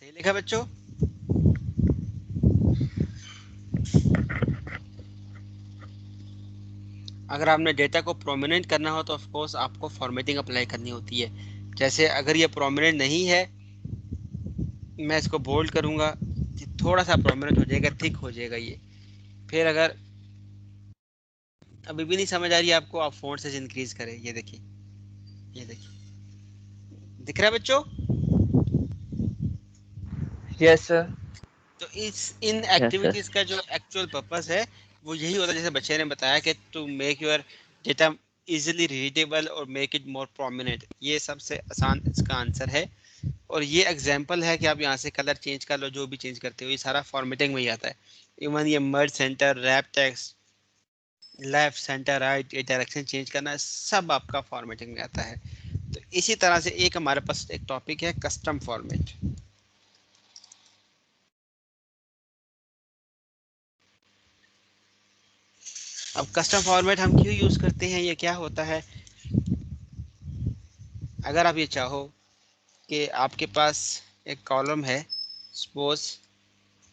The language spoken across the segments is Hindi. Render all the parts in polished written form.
सही लिखा बच्चों? अगर आपने डेटा को प्रोमिनेंट करना हो तो ऑफ कोर्स आपको फॉर्मेटिंग अप्लाई करनी होती है। जैसे अगर ये प्रोमिनेंट नहीं है, मैं इसको बोल्ड करूंगा, थोड़ा सा प्रोमिनेंट हो जाएगा, थिक हो जाएगा ये। फिर अगर अभी भी नहीं समझ आ रही है आपको, आप फॉन्ट साइज इंक्रीज करें। ये देखिए, ये देखिए, दिख रहा है बच्चों? Yes sir. तो इन यस सर। एक्टिविटीज का जो एक्चुअल पर्पस है वो यही होता है, जैसे बच्चे ने बताया कि to make your data easily readable और मेक इट मोर प्रोमिनेंट। ये सबसे आसान इसका आंसर है। और ये एग्जांपल है कि आप यहाँ से कलर चेंज कर लो, जो भी चेंज करते हो, ये सारा फॉर्मेटिंग में ही आता है। इवन ये merge centre, wrap text, left centre right, ये डायरेक्शन चेंज करना, सब आपका फॉर्मेटिंग में आता है। तो इसी तरह से एक हमारे पास एक टॉपिक है कस्टम फॉर्मेट। अब कस्टम फॉर्मेट हम क्यों यूज करते हैं, ये क्या होता है? अगर आप ये चाहो कि आपके पास एक कॉलम है, सपोज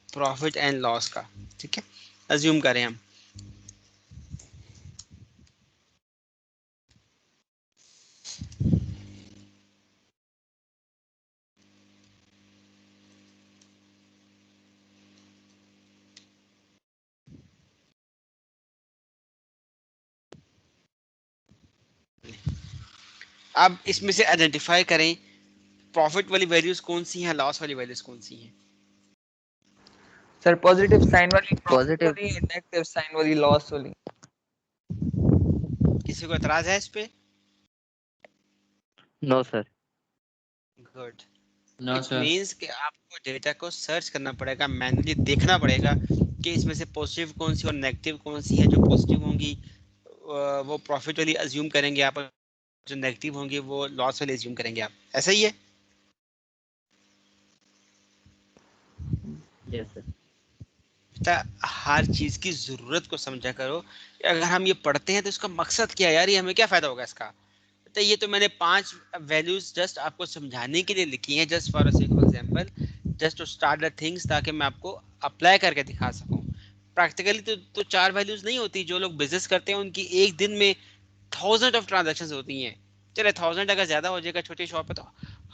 प्रॉफिट एंड लॉस का, ठीक है, अज्यूम करें हम। अब इसमें से आइडेंटिफाई करें प्रॉफिट वाली वैल्यूज कौन सी हैं, लॉस वाली वैल्यूज कौन सी हैं। सर पॉजिटिव साइन वाली प्रॉफिट पॉजिटिव। वाली, नेगेटिव साइन वाली लॉस वाली। किसी को एतराज है इस पे? No sir. Good. No it sir. Means कि आपको डेटा को सर्च करना पड़ेगा, मैन्युअली देखना पड़ेगा कि इसमें से पॉजिटिव कौन सी और नेगेटिव कौन सी है। जो पॉजिटिव होंगी वो प्रॉफिट वाली अज्यूम करेंगे आप, जो नेगेटिव होंगी वो लॉस वाली अज्यूम करेंगे आप। ऐसा ही है? Yes sir. बेटा हर चीज की जरूरत को समझा करो। अगर हम ये पढ़ते हैं तो इसका मकसद क्या है यार, ये हमें क्या फायदा होगा इसका? तो ये तो मैंने 5 वैल्यूज जस्ट आपको समझाने के लिए लिखी हैं, just for example, just to start the things, ताकि मैं आपको अप्लाई करके दिखा सकूं। प्रैक्टिकली तो 4 वैल्यूज नहीं होती। जो लोग बिजनेस करते हैं उनकी एक दिन में थाउजेंड ऑफ ट्रांजेक्शन होती हैं। चले 1000 अगर ज्यादा हो जाएगा छोटी शॉप पे, तो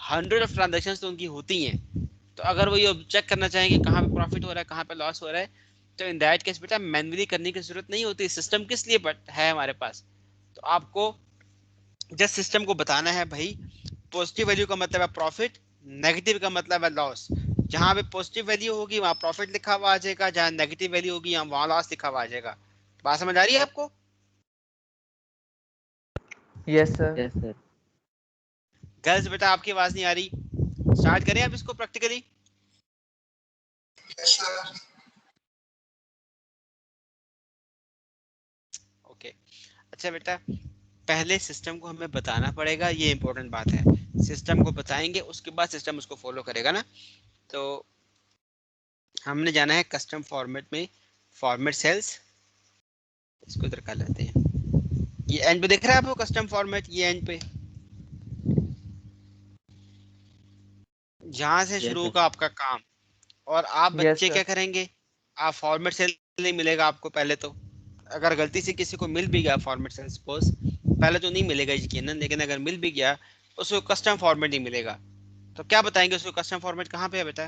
100 ऑफ ट्रांजेक्शन तो उनकी होती हैं। तो अगर वो ये चेक करना चाहें कि कहाँ पे प्रॉफिट हो रहा है, कहाँ पे लॉस हो रहा है, तो इन दैट केस बेटा मैन्युअली करने की जरूरत नहीं होती। सिस्टम किस लिए है हमारे पास? तो आपको जस्ट सिस्टम को बताना है भाई, पॉजिटिव वैल्यू का मतलब है प्रॉफिट, नेगेटिव का मतलब है लॉस। जहां पे पॉजिटिव वैल्यू होगी वहां प्रॉफिट लिखा हुआ आ जाएगा, जहां नेगेटिव वैल्यू होगी वहां लॉस लिखा हुआ आ जाएगा। बात समझ आ रही है आपको? Yes sir. Yes sir. Girls बेटा आपकी आवाज नहीं आ रही, स्टार्ट करें आप इसको प्रैक्टिकली। ओके, अच्छा बेटा, पहले सिस्टम को हमें बताना पड़ेगा, ये इंपॉर्टेंट बात है। सिस्टम को बताएंगे उसके बाद सिस्टम उसको फॉलो करेगा ना। तो हमने जाना है कस्टम फॉर्मेट में, फॉर्मेट सेल्स, इसको इधर कर लेते हैं। ये एंड पे दिख रहा है आपको कस्टम फॉर्मेट, ये एंड पे जहां से यस शुरू सर। होगा आपका काम। और आप यस बच्चे सर। क्या करेंगे, आप फॉर्मेट सेल नहीं मिलेगा आपको पहले तो। अगर गलती से किसी को मिल भी गया फॉर्मेट सेल, सपोज पहले तो नहीं मिलेगा यकीनन, लेकिन अगर मिल भी गया उसको कस्टम फॉर्मेट नहीं मिलेगा। तो क्या बताएंगे उसको, कस्टम फॉर्मेट कहाँ पे है बेटा?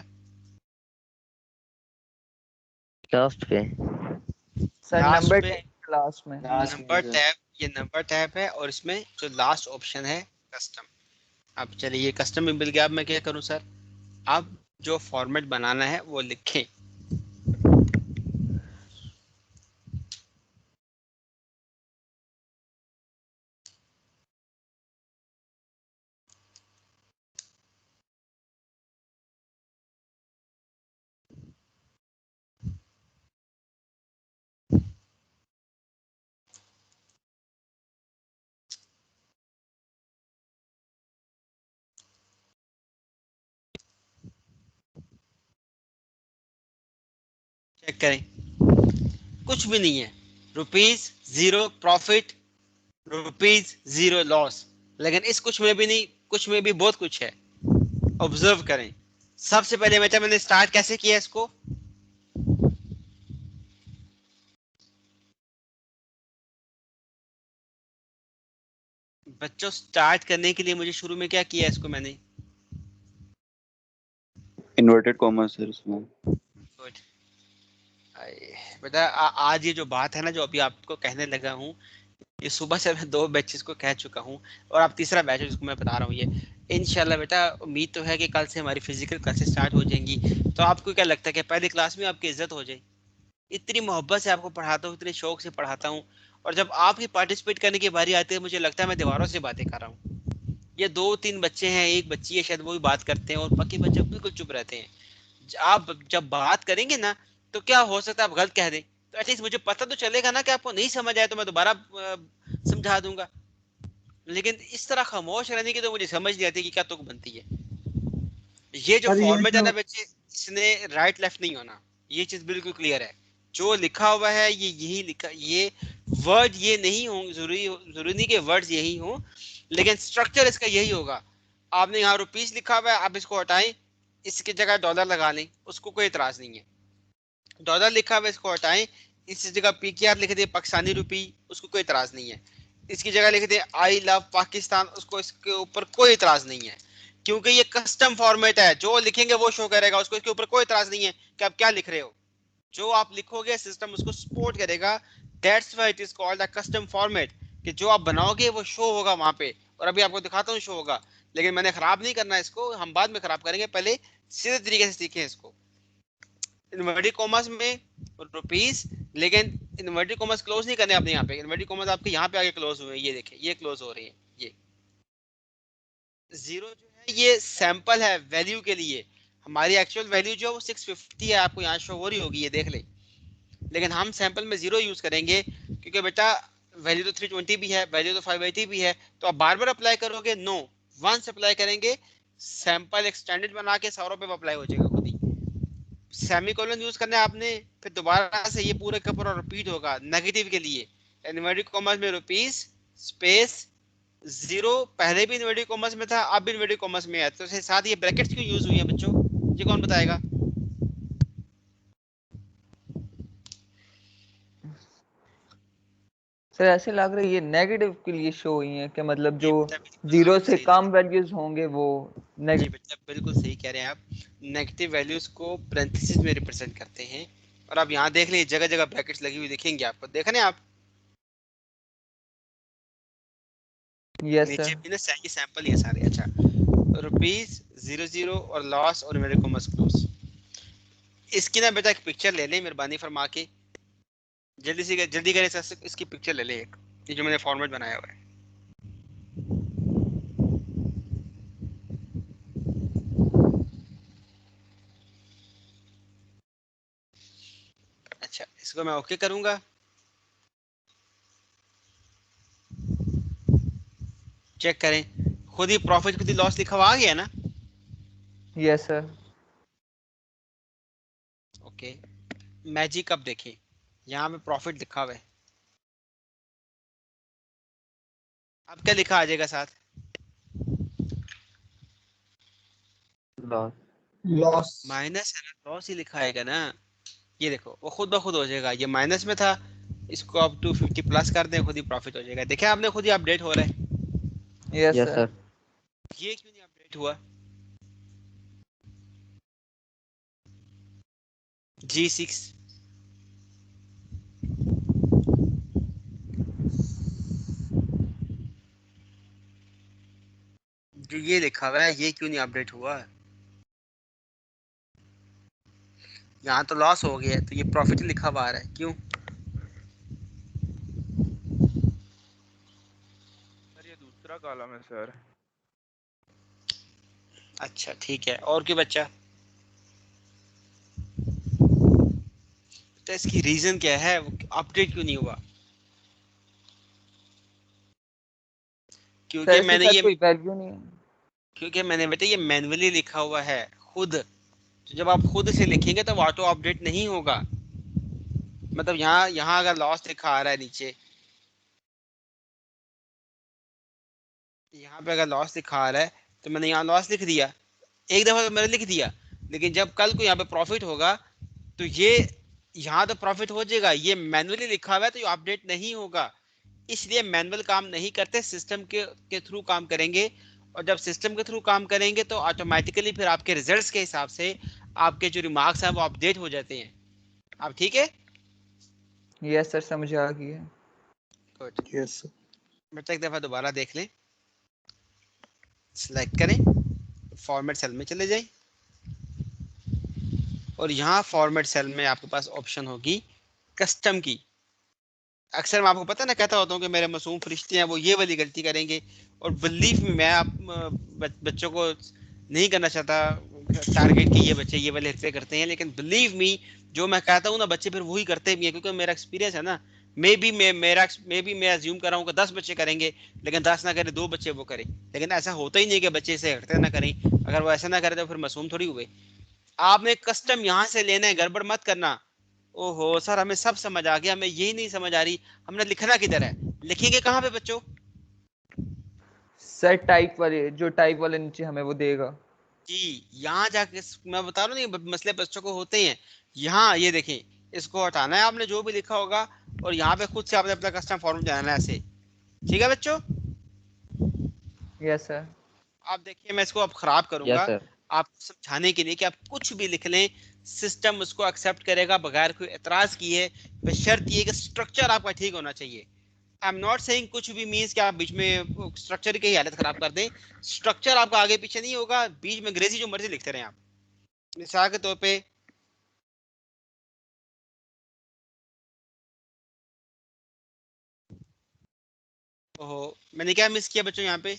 लास्ट पे। सर लास्ट नंबर पे, 10 लास्ट में। लास्ट में नंबर सर। टैब, ये नंबर टैब है और इसमें जो लास्ट ऑप्शन है कस्टम। अब चलिए ये कस्टम में मिल गया, अब मैं क्या करूं सर, अब जो फॉर्मेट बनाना है वो लिखें। चेक करें, कुछ भी नहीं है। Rupees zero profit, rupees zero loss. लेकिन इस कुछ में भी नहीं, कुछ में भी बहुत कुछ है। ऑब्जर्व करें, सबसे पहले बेटा मैंने स्टार्ट कैसे किया इसको, बच्चों स्टार्ट करने के लिए मुझे शुरू में क्या किया इसको मैंने, इन्वर्टेड कॉमा सर इसमें। गुड। बेटा आज ये जो बात है ना जो अभी आपको कहने लगा हूँ, ये सुबह से मैं 2 बैचेस को कह चुका हूँ और अब तीसरा बैच है जिसको मैं बता रहा हूँ ये। इंशाल्लाह बेटा उम्मीद तो है कि कल से हमारी फिजिकल क्लासेस स्टार्ट हो जाएंगी। तो आपको क्या लगता है कि पहली क्लास में आपकी इज्जत हो जाए? इतनी मोहब्बत से आपको पढ़ाता हूँ, इतने शौक से पढ़ाता हूँ, और जब आपकी पार्टिसिपेट करने की बारी आती है मुझे लगता है मैं दीवारों से बातें कर रहा हूँ। ये 2-3 बच्चे हैं, एक बच्ची है शायद, वो भी बात करते हैं और बाकी बच्चे बिल्कुल चुप रहते हैं। आप जब बात करेंगे ना तो क्या हो सकता है आप गलत कह दें, तो एटलीस्ट मुझे पता तो चलेगा ना कि आपको नहीं समझ आया, तो मैं दोबारा समझा दूंगा। लेकिन इस तरह खामोश रहने की तो मुझे समझ नहीं आती कि क्या तुक बनती है। ये जो सर ये फॉर्मेट है जो ना बच्चे, इसने राइट लेफ्ट नहीं होना, ये चीज बिल्कुल क्लियर है। जो लिखा हुआ है ये यही लिखा, ये वर्ड ये नहीं हो, जरूरी नहीं कि वर्ड्स यही हो, लेकिन स्ट्रक्चर इसका यही होगा। आपने यहाँ रुपीस लिखा हुआ है, आप इसको हटाएं, इसकी जगह डॉलर लगा लें, उसको कोई इतराज नहीं है। डॉलर लिखा हुआ है, इसको हटाएं, इस जगह पीकेआर लिख दे पाकिस्तानी रुपी, उसको कोई इतराज नहीं है। इसकी जगह लिख दे आई लव पाकिस्तान, उसको इसके ऊपर कोई इतराज नहीं है, क्योंकि ये कस्टम फॉर्मेट है। जो लिखेंगे वो शो करेगा, उसको इसके ऊपर कोई इतराज नहीं है कि आप क्या लिख रहे हो। जो आप लिखोगे सिस्टम उसको सपोर्ट करेगा। That's why it is called a custom format, कि जो आप बनाओगे वो शो होगा वहां पे। और अभी आपको दिखाता हूँ शो होगा, लेकिन मैंने खराब नहीं करना इसको, हम बाद में खराब करेंगे, पहले सीधे तरीके से सीखें इसको। इन्वर्टेड कॉमर्स में रुपीस, लेकिन इन्वर्टेड कॉमर्स क्लोज नहीं करने आपने यहाँ पे, इन्वर्टेड कॉमर्स आपके यहाँ पे आगे क्लोज हुए हैं, ये देखें ये क्लोज हो रही है। ये जीरो जो है ये सैंपल है वैल्यू के लिए, हमारी एक्चुअल वैल्यू जो है वो 650 है, आपको यहाँ शो हो रही होगी, ये देख ले। लेकिन हम सैंपल में जीरो यूज करेंगे क्योंकि बेटा वैल्यू तो 320 भी है, वैल्यू तो 580 भी है, तो आप बार बार अप्लाई करोगे? नो, वंस अप्लाई करेंगे, सैंपल एक्सटेंडेड बना के 100 रुपये अप्लाई हो जाएगा खुद ही। सेमीकोलन यूज करना है आपने, फिर दोबारा से ये पूरे का पूरा रिपीट होगा नेगेटिव के लिए। इन्वर्टेड कॉमर्स में रुपीस स्पेस जीरो, पहले भी इन्वर्टेड कॉमर्स में था, अब भी इन्वर्टेड कॉमर्स में है, तो इसके साथ ये ब्रैकेट्स क्यों यूज हुई है बच्चों, ये कौन बताएगा? सर ऐसे लग रहा है ये नेगेटिव के लिए शो हुई है, कि मतलब ये जो बेटा बिल्कुल जीरो आपको से सही कम वैल्यूज होंगे वो जी नेगेटिव। बेटा बिल्कुल सही कह रहे हैं आप, नेगेटिव वैल्यूज को पैरेंथेसिस में रिप्रेजेंट करते हैं। और आप यहाँ देख लीजिए जगह जगह ब्रैकेट्स लगी हुई दिखेंगे आपको, देख रहे हैं आप यस नीचे सर। भी ना, ये सैंपल ही है सारे। अच्छा, रुपीस 00 और लॉस और मेरे को मस्ट क्लोज, इसकी ना बेटा एक पिक्चर ले लें मेहरबानी फरमा के, जल्दी से जल्दी करें सर, इसकी पिक्चर ले लें एक, ये जो मैंने फॉर्मेट बनाया हुआ है। अच्छा, इसको मैं ओके करूंगा, चेक करें, खुद ही प्रॉफिट खुद ही लॉस लिखा हुआ आ गया ना। Yes sir. ओके, मैजिक अब देखें, यहाँ पे प्रॉफिट लिखा हुआ है, अब क्या लिखा आ जाएगा साथ? लॉस। लॉस। माइनस है ना, लॉस ही लिखा आएगा ना। ये देखो वो खुद ब खुद हो जाएगा, ये माइनस में था, इसको अब 250 प्लस कर दें, खुद ही प्रॉफिट हो जाएगा। देखा आपने, खुद ही अपडेट हो रहा है। Yes yes sir. सर। ये क्यों नहीं अपडेट हुआ? G6 जो ये लिखा हुआ है ये क्यों नहीं अपडेट हुआ? यहाँ तो लॉस हो गया है, तो ये प्रॉफिट लिखा हुआ आ रहा है, क्यों? सर ये दूसरा कॉलम है सर। अच्छा ठीक है, और क्यों बच्चा? तो इसकी रीजन क्या है, अपडेट क्यों नहीं हुआ? सर क्योंकि ऐसे मैंने सर ये, कोई वैल्यू नहीं है। क्योंकि मैंने बेटा ये मैन्युअली लिखा हुआ है खुद, तो जब आप खुद से लिखेंगे तो ऑटो अपडेट नहीं होगा। मतलब यहाँ यहाँ अगर लॉस लिखा आ रहा है नीचे, यहाँ पे अगर लॉस लिखा आ रहा है तो मैंने यहाँ लॉस लिख दिया, एक दफा तो मैंने लिख दिया, लेकिन जब कल को यहाँ पे प्रॉफिट होगा तो ये यहाँ तो प्रॉफिट हो जाएगा, ये मैनुअली लिखा हुआ है तो ये अपडेट नहीं होगा। इसलिए मैनुअल काम नहीं करते, सिस्टम के थ्रू काम करेंगे। और जब सिस्टम के थ्रू काम करेंगे तो ऑटोमेटिकली फिर आपके रिजल्ट्स के हिसाब से आपके जो रिमार्क्स हैं वो अपडेट हो जाते हैं। अब ठीक है? यस सर, समझ आ गया। गुड। Yes sir. बेटा एक दफा दोबारा देख लें, सिलेक्ट करें, फॉर्मेट सेल में चले जाएं और यहाँ फॉर्मेट सेल में आपके पास ऑप्शन होगी कस्टम की। अक्सर मैं आपको पता ना कहता होता हूँ कि मेरे मासूम फरिश्ते हैं वो ये वाली गलती करेंगे, और बिलीव में मैं आप बच्चों को नहीं करना चाहता टारगेट कि ये बच्चे ये वाले हरकतें करते हैं, लेकिन बिलीव मी जो मैं कहता हूँ ना बच्चे फिर वही करते भी हैं, क्योंकि मेरा एक्सपीरियंस है ना। मे बी मैं अज्यूम कर रहा हूँ कि 10 बच्चे करेंगे, लेकिन 10 ना करे 2 बच्चे वो करें, लेकिन ऐसा होता ही नहीं कि बच्चे इसे हरकतें ना करें। अगर वो ऐसा ना करे तो फिर मासूम थोड़ी हुए। आपने कस्टम यहाँ से लेना है, गड़बड़ मत करना। ओहो सर हमें सब समझ आ गया, हमें यही नहीं समझ आ रही हमने लिखना किधर है। लिखेंगे कहाँ पे बच्चों? सर टाइप वाले, जो टाइप वाले नीचे हमें वो देगा। जी यहाँ जाके मैं बता रहा हूँ नहीं मसले बच्चों को होते हैं। यहाँ ये देखें, इसको हटाना है आपने जो भी लिखा होगा, और यहाँ पे खुद से आपने अपना कस्टम फॉर्म बनाना है ऐसे। ठीक है बच्चों? Yes sir. आप देखिए मैं इसको अब खराब यस करूंगा सर। आपको समझाने के लिए कि आप कुछ भी लिख लें सिस्टम उसको एक्सेप्ट करेगा बगैर कोई एतराज किए। बशर्त ये कि स्ट्रक्चर आपका ठीक होना चाहिए। आई एम नॉट सेइंग कुछ भी मींस कि आप बीच में स्ट्रक्चर की हालत खराब कर दें। स्ट्रक्चर आपका आगे पीछे नहीं होगा, बीच में अंग्रेजी जो मर्जी लिखते रहें आप। मिसाल के तौर पे ओहो मैंने क्या मिस किया बच्चों यहाँ पे?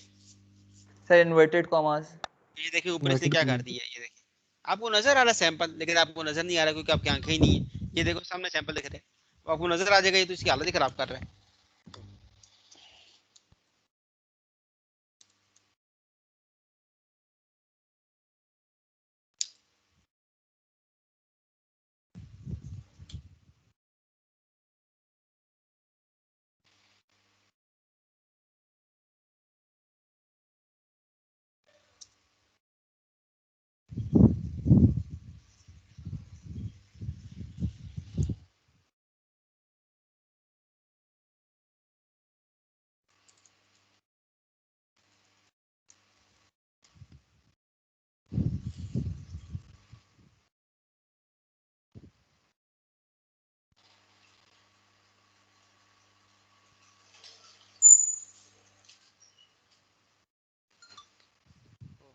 Sir inverted commas. ये देखिए ऊपर इसने क्या कर दिया है, ये देखिए। आपको नजर आ रहा है सैंपल, लेकिन आपको नजर नहीं आ रहा क्योंकि आपकी आंखें ही नहीं है। ये देखो सामने सैंपल दिख रहे हैं, वो आपको नजर आ जाएगा। ये तो इसकी हालत ही खराब कर रहा है।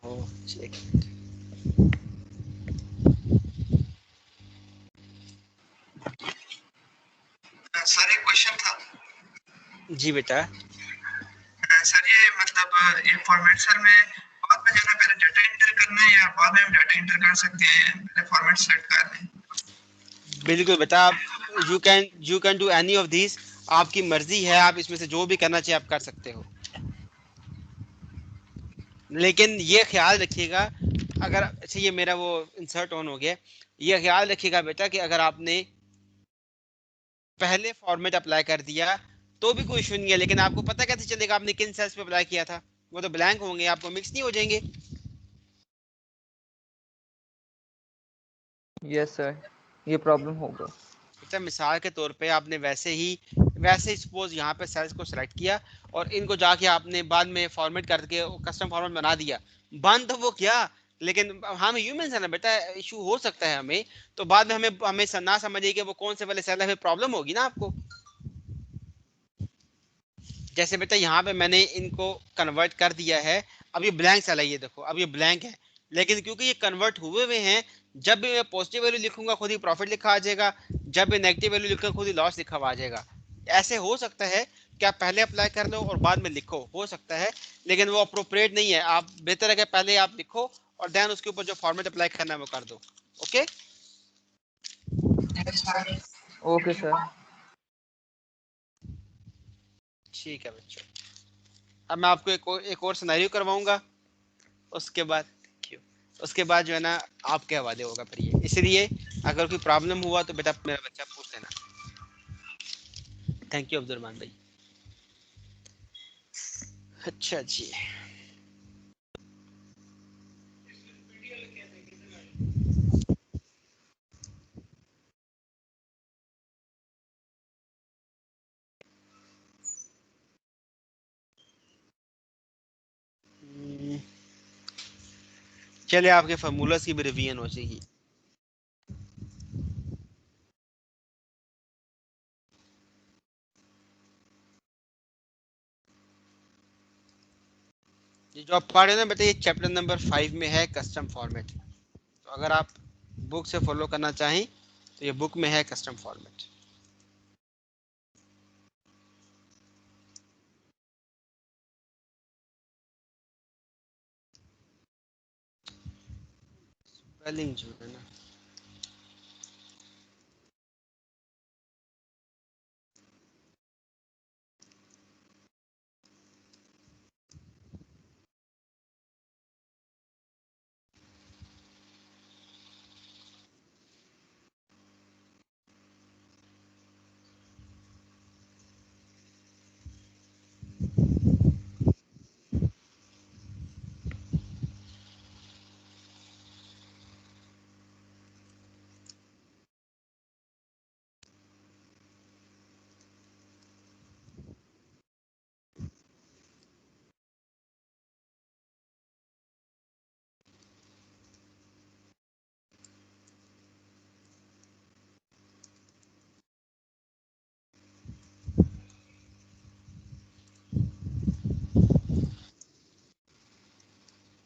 ओह चेक। सर एक क्वेश्चन था। जी बेटा। सर ये मतलब ये फॉर्मेट सर में बाद में जो है पहले डाटा एंटर करना है या बाद में हम डाटा एंटर कर सकते हैं, पहले फॉर्मेट सेलेक्ट कर लें? बिल्कुल बेटा, आप you can do any of this. आपकी मर्जी है, आप इसमें से जो भी करना चाहिए आप कर सकते हो। लेकिन ये ख्याल रखिएगा, अगर अच्छा ये मेरा वो इंसर्ट ऑन हो गया, ये ख्याल रखिएगा बेटा कि अगर आपने पहले फॉर्मेट अप्लाई कर दिया तो भी कोई इशू नहीं है, लेकिन आपको पता कैसे चलेगा आपने किन सेल्स पे अप्लाई किया था? वो तो ब्लैंक होंगे, आपको मिक्स नहीं हो जाएंगे। यस सर, ये प्रॉब्लम होगा। अच्छा मिसाल के तौर पे आपने वैसे ही सपोज यहाँ पे सेल्स को सिलेक्ट किया और इनको जाके आपने बाद में फॉर्मेट करके कस्टम फॉर्मेट बना दिया। बंद तो वो किया, लेकिन हम ह्यूमंस है ना बेटा, इशू हो सकता है हमें। तो बाद में हमें हमें ना समझिए कि वो कौन से वाले सेल है, प्रॉब्लम होगी ना आपको। जैसे बेटा यहाँ पे मैंने इनको कन्वर्ट कर दिया है, अब ये ब्लैंक सेल है, ये देखो अब ये ब्लैंक है, लेकिन क्योंकि ये कन्वर्ट हुए हुए हैं, जब भी मैं पॉजिटिव वैल्यू लिखूंगा खुद ही प्रॉफिट लिखा आ जाएगा, जब भी नेगेटिव वैल्यू लिखूंगा खुद ही लॉस लिखा हुआ आ जाएगा। ऐसे हो सकता है कि आप पहले अप्लाई कर लो और बाद में लिखो, हो सकता है, लेकिन वो अप्रोप्रिएट नहीं है। आप बेहतर है कि पहले आप लिखो और देन उसके ऊपर जो फॉर्मेट अप्लाई करना है वो कर दो। Okay okay sir. ठीक है बच्चों, अब मैं आपको एक और सिनेरियो करवाऊंगा, उसके बाद उसके बाद जो है ना आपके हवाले होगा फिर ये। इसलिए अगर कोई प्रॉब्लम हुआ तो बेटा मेरा बच्चा पूछ लेना। थैंक यू अब्दुलरमान भाई। अच्छा जी चले आपके फार्मूलास की भी रिवीजन हो जाएगी। ये जो आप पढ़ रहे हो ना बेटा, ये चैप्टर नंबर 5 में है कस्टम फॉर्मेट। तो अगर आप बुक से फॉलो करना चाहें तो ये बुक में है कस्टम फॉर्मेट। स्पेलिंग जो है ना,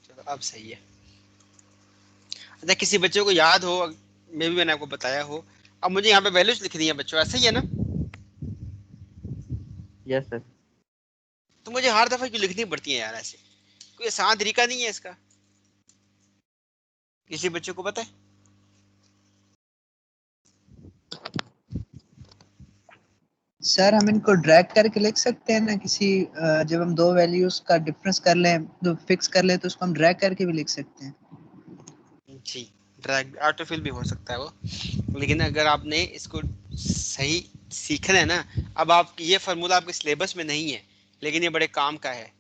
चलो अब सही है। अच्छा, किसी बच्चे को याद हो, मे भी मैंने आपको बताया हो, अब मुझे यहाँ पे वैल्यूज लिखनी है बच्चों, ऐसा ही है ना? Yes sir. तो मुझे हर दफा क्यों लिखनी पड़ती है यार ऐसे? कोई आसान तरीका नहीं है इसका? किसी बच्चे को पता है? सर हम इनको ड्रैग करके लिख सकते हैं ना किसी जब हम दो वैल्यूज का डिफरेंस कर लें, तो फिक्स कर लें, तो उसको हम ड्रैग करके भी लिख सकते हैं। जी, ड्रैग ऑटोफिल भी हो सकता है वो, लेकिन अगर आपने इसको सही सीखना है ना, अब आप ये फार्मूला आपके सिलेबस में नहीं है, लेकिन ये बड़े काम का है।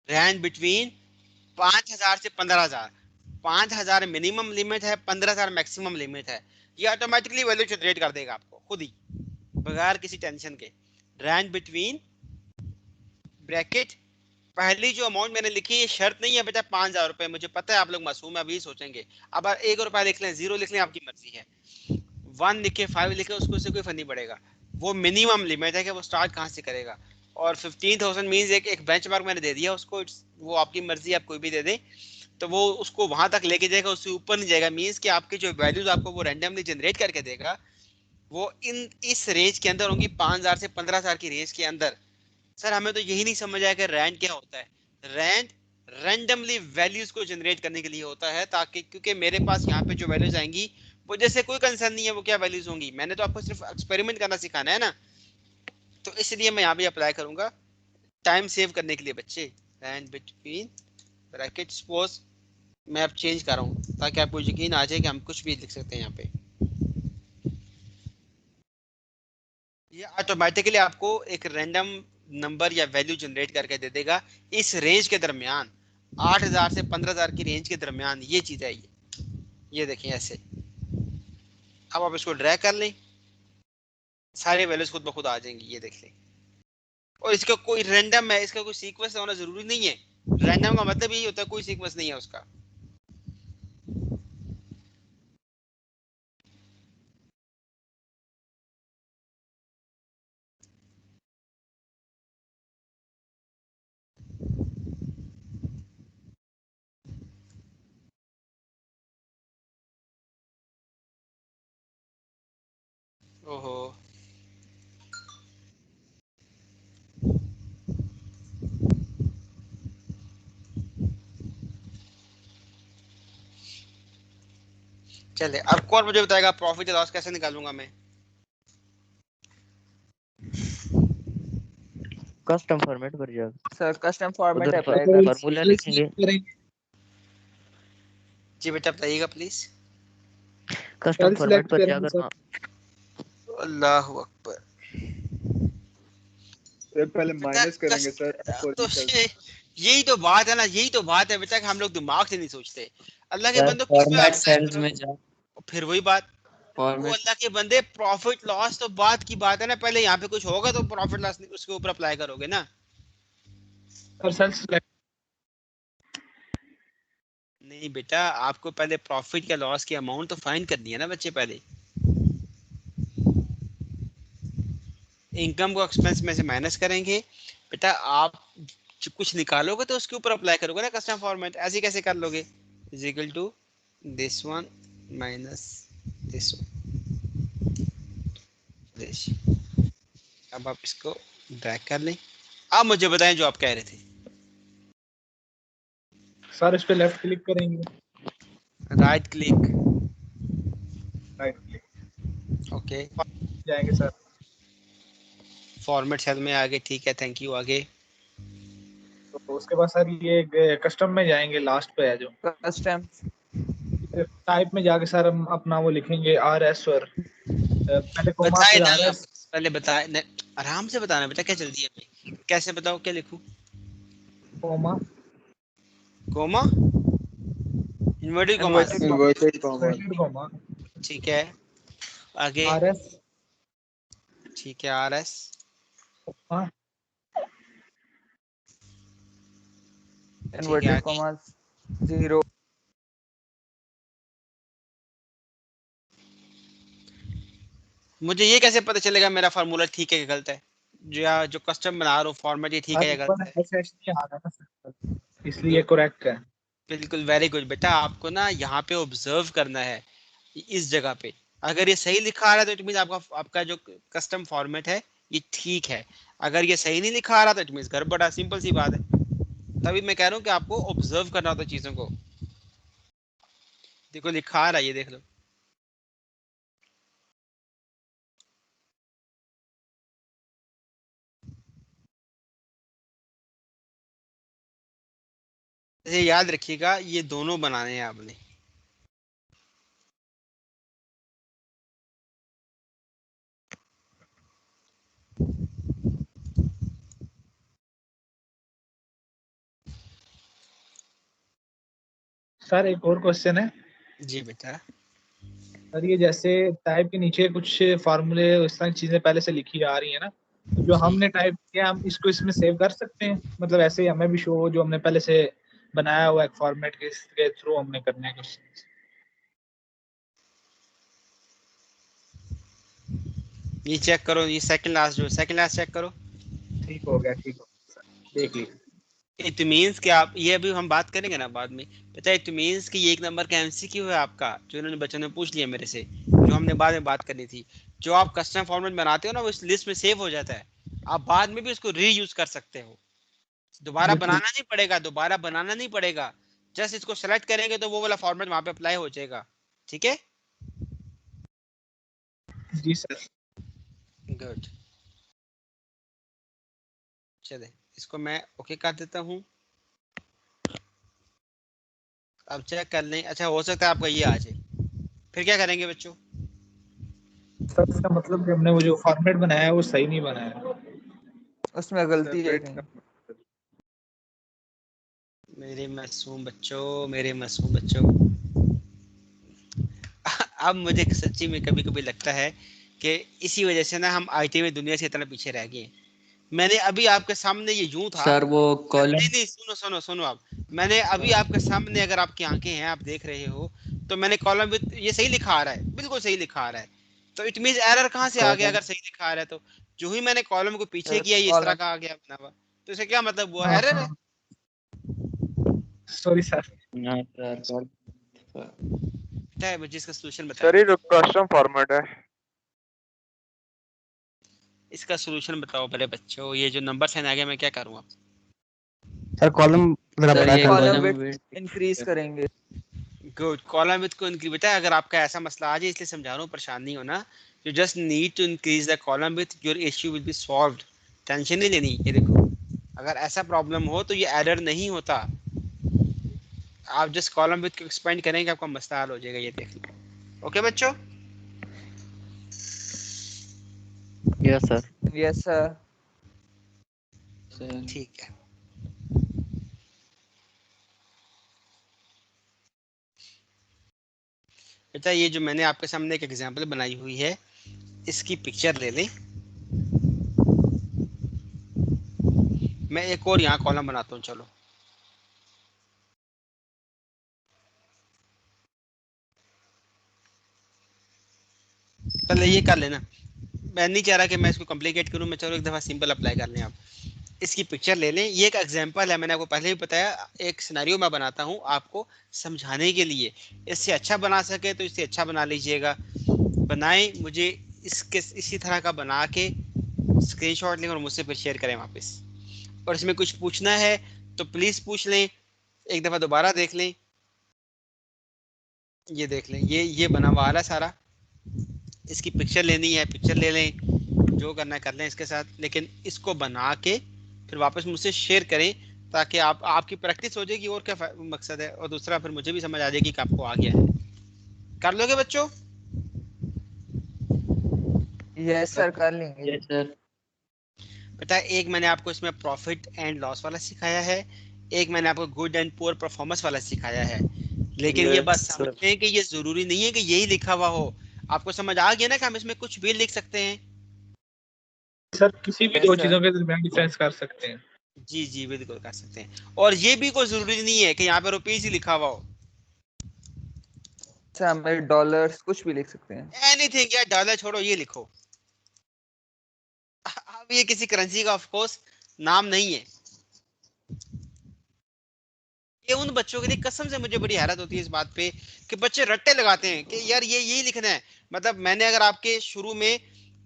रेंज बिटवीन 5,000 से 15,000। 5,000 मिनिमम लिमिट है, 15,000 मैक्सिमम लिमिट है। ये ऑटोमेटिकली वैल्यू जनरेट कर देगा आपको खुद ही, बगैर किसी टेंशन के। रेंज बिटवीन ब्रैकेट, पहली जो अमाउंट मैंने लिखी है शर्त नहीं है बेटा 5,000 रुपए, मुझे पता है आप लोग मासूम है अभी सोचेंगे। अब 1 रुपया लिख लें, 0 लिख लें, आपकी मर्जी है। 1 लिखे, 5 लिखे, उसको से कोई फर्क नहीं पड़ेगा। वो मिनिमम लिमिट है कि वो स्टार्ट कहाँ से करेगा। और 15,000 मीन्स एक बेंचमार्क मैंने दे दिया उसको, वो आपकी मर्जी, आप कोई भी दे दे, तो वो उसको वहां तक लेके जाएगा, उससे ऊपर नहीं जाएगा। मीन्स कि आपकी जो वैल्यूज आपको वो रैंडमली जनरेट करके देगा, वो इस रेंज के अंदर होंगी, 5,000 से 15,000 की रेंज के अंदर। सर हमें तो यही नहीं समझ आया कि रैंड क्या होता है। रैंड रैंडमली वैल्यूज को जनरेट करने के लिए होता है, ताकि क्योंकि मेरे पास यहाँ पे जो वैल्यूज आएंगी वो जैसे कोई कंसर्न नहीं है वो क्या वैल्यूज होंगी, मैंने तो आपको सिर्फ एक्सपेरिमेंट करना सिखाना है ना, तो इसलिए मैं यहाँ भी अप्लाई करूंगा टाइम सेव करने के लिए बच्चे। रैंड बिटवीन ब्रैकेट, सपोज मैं अब चेंज कर रहा हूँ ताकि आपको यकीन आ जाए कि हम कुछ भी लिख सकते हैं यहाँ पे। ये ऑटोमेटिकली आपको एक रैंडम नंबर या वैल्यू जनरेट करके दे देगा इस रेंज के दरमियान, 8,000 से 15,000 की रेंज के दरमियान ये चीज है। ये देखें ऐसे। अब आप इसको ड्रैग कर लें, सारे वैल्यूज खुद ब खुद आ जाएंगी, ये देख लें। और इसका कोई रैंडम है, इसका कोई सीक्वेंस होना जरूरी नहीं है। रैंडम का मतलब यही होता है कोई सीक्वेंस नहीं है उसका। ओहो, चले अब कौन मुझे बताएगा प्रॉफिट लॉस कैसे निकालूंगा मैं? कस्टम फॉर्मेट पर जाओ, सर कस्टम फॉर्मेट उधर अप्लाई कर। फार्मूला लिखेंगे। जी बेटा बताइएगा प्लीज। कस्टम फॉर्मेट पर जाकर अल्लाह अकबर। पहले माइनस करेंगे सर। तो यही तो बात है ना, यही तो बात है बेटा कि हम लोग दिमाग से नहीं सोचते। अल्लाह के बंदो, कुछ भी फॉर्मेट अप्लाई सेल्स करो, में जाओ। फिर वही बात। वो फॉर्मेट अल्लाह के बंदे, प्रॉफिट लॉस तो बात की बात है ना, पहले यहाँ पे कुछ होगा तो प्रॉफिट लॉस उसके ऊपर अप्लाई करोगे ना। और सेल्फ सिलेक्ट नहीं बेटा, आपको पहले प्रॉफिट या लॉस की अमाउंट तो फाइंड करनी है ना बच्चे। पहले इनकम को एक्सपेंस में से माइनस करेंगे बेटा। आप जब कुछ निकालोगे तो उसके ऊपर अप्लाई करोगे ना कस्टम फॉर्मेट। ऐसे कैसे कर लोगे? Is equal to this one minus this one. अब आप इसको ड्रैग कर लें। अब मुझे बताएं जो आप कह रहे थे। सर इस पे लेफ्ट क्लिक करेंगे, right click, right click okay, जाएंगे सर। फॉर्मेट सेल में आगे, ठीक है, थैंक यू। आगे तो उसके बाद सर ये कस्टम में जाएंगे, लास्ट पे है जो कस्टम टाइप में जाके सर हम अपना वो लिखेंगे RS और पहले कोमा बताए फिर ना आप, RS पहले बताए न, आराम से बताना बेटा, क्या जल्दी है भाई? कैसे बताओ, क्या लिखूं? Comma comma, inverted comma, inverted inverted comma comma ठीक है। आगे RS ठीक है, RS, कोमा ठीक है। इन्वर्टेड आगे कॉमा 0। मुझे ये कैसे पता चलेगा मेरा फार्मूला ठीक है कि गलत है? जो या जो कस्टम बना रहा हूँ फॉर्मेट, ये ठीक है सर या ऊपर गलत है? SS नहीं आ रहा ना सर, इसलिए करेक्ट है। बिल्कुल, वेरी गुड बेटा। आपको ना यहाँ पे ऑब्जर्व करना है इस जगह पे। अगर ये सही लिखा आ रहा है तो इट मीन आपका आपका जो कस्टम फॉर्मेट है ये ठीक है। अगर ये सही नहीं लिखा आ रहा तो इट मीन गड़बड़ है। सिंपल सी बात है। तभी मैं कह रहा हूँ कि आपको ऑब्जर्व करना होता है चीजों को। देखो लिखा आ रहा है, ये देख लो। ये याद रखिएगा, ये दोनों बनाने हैं आपने। सर एक और क्वेश्चन है जी बेटा। सर, ये जैसे टाइप के नीचे कुछ फार्मूले इस तरह की चीजें पहले से लिखी आ रही है ना, तो जो जी हमने टाइप किया हम इसको इसमें सेव कर सकते हैं? मतलब ऐसे ही हमें भी शो हो जो हमने पहले से बनाया हुआ एक फॉर्मेट के थ्रू हमने करने हैं कुछ। ये चेक करो, ये सेकंड लास्ट, जो सेकंड लास्ट चेक करो। ठीक हो गया, ठीक हो गया सर, देख लीजिए। इट मीन्स कि आप, ये अभी हम बात करेंगे ना बाद में। पता है, इट मीन्स कि ये एक नंबर का एमसीक्यू है आपका, जो इन्होंने बच्चों ने पूछ लिया मेरे से, जो हमने बाद में बात करनी थी। जो आप कस्टम फॉर्मेट बनाते हो ना, वो इस लिस्ट में सेव हो जाता है। आप बाद में भी उसको रीयूज कर सकते हो। दोबारा बिल्कुल बनाना नहीं पड़ेगा, दोबारा बनाना नहीं पड़ेगा। जस्ट इसको सेलेक्ट करेंगे तो वो वाला फॉर्मेट वहां पे अप्लाई हो जाएगा। ठीक है, जी सर। गुड। चले, इसको मैं ओके कर देता हूँ। अब चेक कर लें। अच्छा, हो सकता है आपका ये आ जाए। फिर क्या करेंगे बच्चों? सर इसका मतलब कि हमने वो जो फॉर्मेट बनाया है वो सही नहीं बनाया उसमें गलती है है। कहीं। मेरे मासूम बच्चों, मेरे मासूम बच्चों, अब मुझे सच्ची में कभी कभी लगता है कि इसी वजह से ना हम आईटी में दुनिया से इतना पीछे रह गए। मैंने अभी आपके सामने ये यूं था। सर वो कॉलम नहीं नहीं, सुनो सुनो सुनो आप। मैंने अभी आपके सामने, अगर आपकी आंखें हैं, आप देख रहे हो, तो मैंने कॉलम विद ये सही लिखा आ रहा है, बिल्कुल सही लिखा आ रहा है। तो इट मींस एरर कहाँ से आ गया? कॉलम अगर सही लिखा आ रहा है तो जो ही मैंने कॉलम को पीछे सर किया, ये इस तरह कॉलम का आ गया बना हुआ, तो इसे क्या मतलब हुआ? हाँ एरर है। हाँ, सॉरी सर। हाँ सर क्या है? मुझे इसका सोल्यूशन सर बताएं। ये जो कस्टम फॉर्मेट है, इसका सोल्यूशन बताओ पहले बच्चों। ये जो नंबर साइन आ गया, मैं क्या करूँ अब? सर कॉलम जरा सर बताया ये था column column width width increase करेंगे। गुड, कॉलम विथ को इंक्रीज। बेटा अगर आपका ऐसा मसला आ जाए, इसलिए समझा रहा हूँ, परेशान नहीं होना। You just need to increase the column with, your issue will be solved. Tension नहीं लेनी। ये देखो, अगर ऐसा प्रॉब्लम हो तो ये एरर नहीं होता। आप जस्ट कॉलम विथ को एक्सपेंड करेंगे, आपका मसला हल हो जाएगा। ये देख लो। ओके बच्चों? Yes sir yes sir. Sir ठीक है। बेटा ये जो मैंने आपके सामने एक एग्जांपल बनाई हुई है, इसकी पिक्चर ले लें। मैं एक और यहाँ कॉलम बनाता हूँ, चलो। पहले ये कर लेना, मैं नहीं चाह रहा कि मैं इसको कॉम्प्लिकेट करूँ, मैं चलो एक दफ़ा सिंपल अप्लाई कर लें आप। इसकी पिक्चर ले लें, ये एक एग्जांपल है, मैंने आपको पहले भी बताया, एक सिनेरियो मैं बनाता हूँ आपको समझाने के लिए। इससे अच्छा बना सके तो इससे अच्छा बना लीजिएगा, बनाएं, मुझे इसके इसी तरह का बना के स्क्रीनशॉट लें और मुझसे फिर शेयर करें वापस। और इसमें कुछ पूछना है तो प्लीज़ पूछ लें, एक दफ़ा दोबारा देख लें। ये देख लें, ये बना हुआ है सारा। इसकी पिक्चर लेनी है, पिक्चर ले लें, जो करना है कर लें इसके साथ, लेकिन इसको बना के फिर वापस मुझसे शेयर करें ताकि आपकी प्रैक्टिस हो जाएगी, और क्या मकसद है, और दूसरा फिर मुझे भी समझ आ जाएगी कि आपको आ गया है। कर लोगे बच्चों? यस सर, कर लेंगे। Yes sir. बेटा एक मैंने आपको इसमें प्रॉफिट एंड लॉस वाला सिखाया है, एक मैंने आपको गुड एंड पुअर परफॉर्मेंस वाला सिखाया है, लेकिन ये बात समझते हैं कि ये जरूरी नहीं है कि यही लिखा हुआ हो। आपको समझ आ गया ना कि हम इसमें कुछ भी लिख सकते हैं? सर किसी भी Yes, दो sir. चीजों के दरमियान डिफरेंस कर सकते हैं। जी जी बिल्कुल कर सकते हैं, और ये भी कोई जरूरी नहीं है कि यहाँ पे रुपीज ही लिखा हुआ हो। सर हमें डॉलर्स कुछ भी लिख सकते हैं। एनीथिंग, या डॉलर छोड़ो, ये लिखो। अब ये किसी करेंसी का ऑफ कोर्स नाम नहीं है। ये उन बच्चों के लिए कसम से मुझे बड़ी हैरत होती है इस बात पे कि बच्चे रट्टे लगाते हैं कि यार ये यही लिखना है। मतलब मैंने अगर आपके शुरू में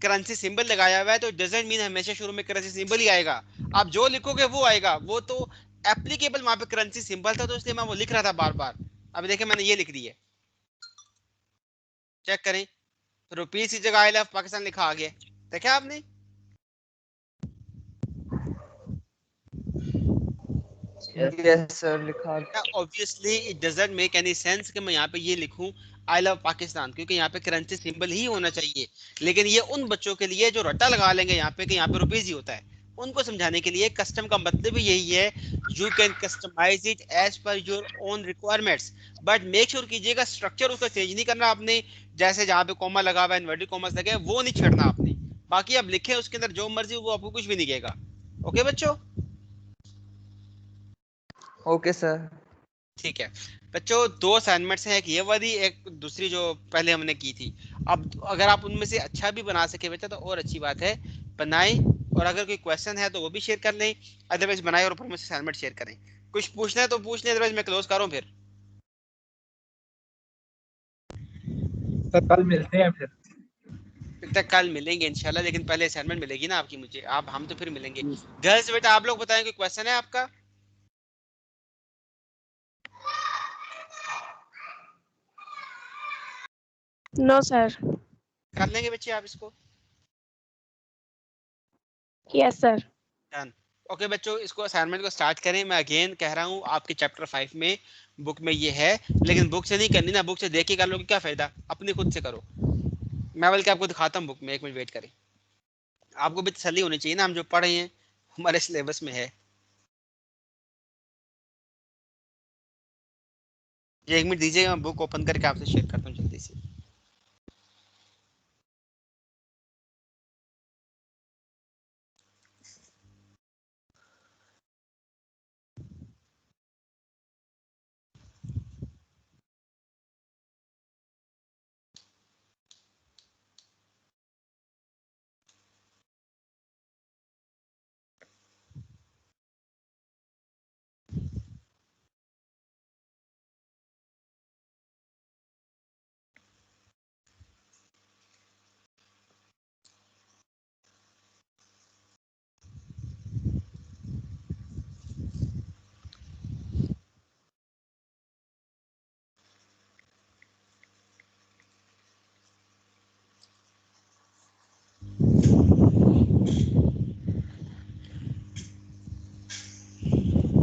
करेंसी सिंबल लगाया हुआ है तो डजंट मीन हमेशा शुरू में करेंसी सिंबल ही आएगा। आप जो लिखोगे वो आएगा, वो तो एप्लीकेबल वहां पे करेंसी सिंबल था तो इसलिए मैं वो लिख रहा था बार बार। अब देखिए मैंने ये लिख दी है, चेक करें, रुपीज की जगह आई लव पाकिस्तान लिखा आ गया, देखा आपने? यस सर, लिखा। Obviously it doesn't make any sense कि मैं यहाँ पे ये लिखूं आई लव पाकिस्तान, क्योंकि यहाँ पे करेंसी सिंबल ही होना चाहिए। लेकिन ये उन बच्चों के लिए जो रट्टा लगा लेंगे यहाँ पे कि यहाँ पे रुपीज ही होता है, उनको समझाने के लिए कस्टम का मतलब ही यही है, you can customise it as per your own requirements, but make sure कीजिएगा स्ट्रक्चर उसका चेंज नहीं करना आपने। जैसे जहाँ पे कॉमा लगा हुआ है, इन्वर्टेड कॉमर्स लगे, वो नहीं छेड़ना आपने। बाकी आप लिखे उसके अंदर जो मर्जी, वो आपको कुछ भी नहीं कहेगा। ओके बच्चों? Okay sir. ठीक है बच्चों, दो असाइनमेंट्स हैं, एक ये वाली, एक दूसरी जो पहले हमने की थी। अब अगर आप उनमें से अच्छा भी बना सके बेटा तो और अच्छी बात है, बनाएं, और अगर कोई क्वेश्चन है तो वो भी शेयर कर लें, अदरवाइज बनाएं और ऊपर मुझसे असाइनमेंट शेयर करें। कुछ पूछना है तो पूछ लें, अदरवाइज मैं क्लोज करूं फिर। सर कल मिलते हैं फिर। तक कल मिलेंगे इंशाल्लाह, लेकिन पहले असाइनमेंट मिलेगी ना आपकी मुझे, आप हम तो फिर मिलेंगे। गर्ल्स बेटा आप लोग बताएं, कोई क्वेश्चन है आपका? No sir. कर लेंगे बच्चे आप इसको? Yes sir. डन। ओके बच्चों, इसको असाइनमेंट को स्टार्ट करें। मैं अगेन कह रहा हूँ आपके चैप्टर 5 में बुक में ये है, लेकिन बुक से नहीं करनी ना, बुक से देख के कर लोगे क्या फायदा, अपनी खुद से करो। मैं बल्कि आपको दिखाता हूँ बुक में, एक मिनट वेट करें। आपको भी तसल्ली होनी चाहिए ना, हम जो पढ़ रहे हैं हमारे सिलेबस में है। ये एक मिनट दीजिएगा, मैं बुक ओपन करके आपसे शेयर करता हूँ जल्दी से।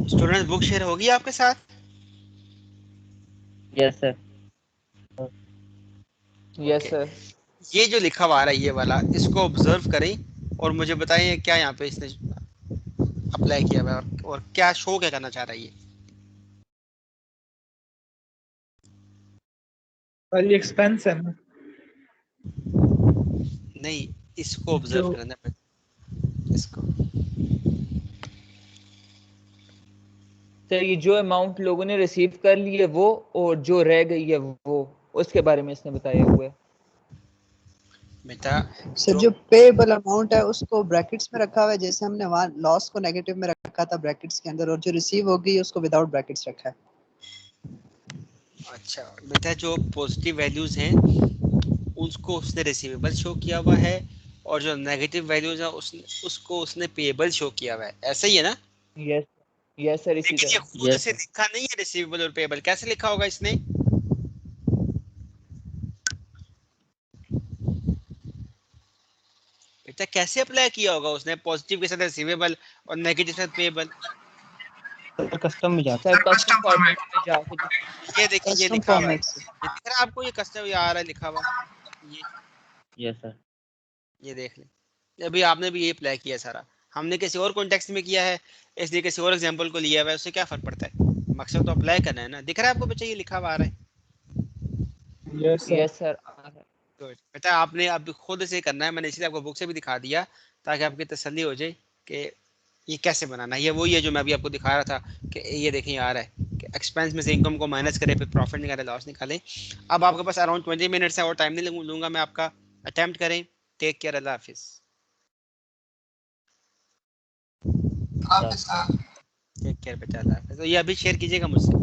स्टूडेंट्स बुक शेयर होगी आपके साथ? Yes sir. Yes sir. ये जो लिखा हुआ आ रहा है ये वाला, इसको ऑब्जर्व करें और मुझे बताएं क्या यहाँ पे इसने अप्लाई किया हुआ है और क्या शो क्या करना चाह रहा है ये। सर ये एक्सपेंस है ना नहीं, इसको ऑब्जर्व जो करना है, इसको। सर ये जो अमाउंट लोगों ने रिसीव कर ली है वो, और जो रह गई है वो, उसके बारे में इसने बताया हुआ है। बेटा सर जो पेएबल अमाउंट है उसको ब्रैकेट्स में रखा हुआ है, जैसे हमने वहाँ लॉस को नेगेटिव में रखा था ब्रैकेट्स के अंदर, और जो रिसीव हो गई है उसको विदाउट ब्रैकेट्स रखा है। अच्छा बेटा, जो पॉजिटिव वैल्यूज हैं उसको उसने रिसीवेबल शो किया हुआ है, और जो नेगेटिव वैल्यूज है उसको उसने पेएबल शो किया हुआ है, ऐसा ही है ना? यस यस सर, इसी लेकिन ये तरह। खुद से लिखा नहीं है रिसीवेबल और पेएबल, कैसे लिखा होगा इसने? बेटा कैसे अप्लाई किया होगा उसने पॉजिटिव के साथ रिसीवेबल और नेगेटिव के साथ पेएबल? सर कस्टम में जाता सर कस्टम फॉर्मेट में जाके ये देखिए, ये कस्टम लिखा हुआ है, फॉर्मेट से। ये दिख रहा है आपको? ये कस्टम ये आ रहा है लिखा हुआ, ये यस सर। ये देख लें। अभी आपने भी ये अप्लाई किया सारा, हमने किसी और कॉन्टेक्स्ट में किया है, इसलिए किसी और एग्जांपल को लिया हुआ है, उससे क्या फर्क पड़ता है? मकसद तो अप्लाई करना है ना। दिख रहा है आपको बच्चा, ये लिखा हुआ आ रहा है? Yes sir. गुड बेटा, आपने अब खुद से करना है, मैंने इसलिए आपको बुक से भी दिखा दिया ताकि आपकी तसल्ली हो जाए कि ये कैसे बनाना है। ये वही है जो मैं अभी आपको दिखा रहा था कि ये देखें आ रहा है कि एक्सपेंस में से इनकम को माइनस करें, फिर प्रॉफिट निकालें, लॉस निकालें। अब आपके पास अराउंड 20 मिनट्स है और टाइम नहीं लूंगा मैं आपका, अटेम्प्ट करें। टेक केयर, अल्लाह हाफिज। टेक केयर बेटा, अल्लाह हाफिज। तो ये अभी शेयर कीजिएगा मुझसे।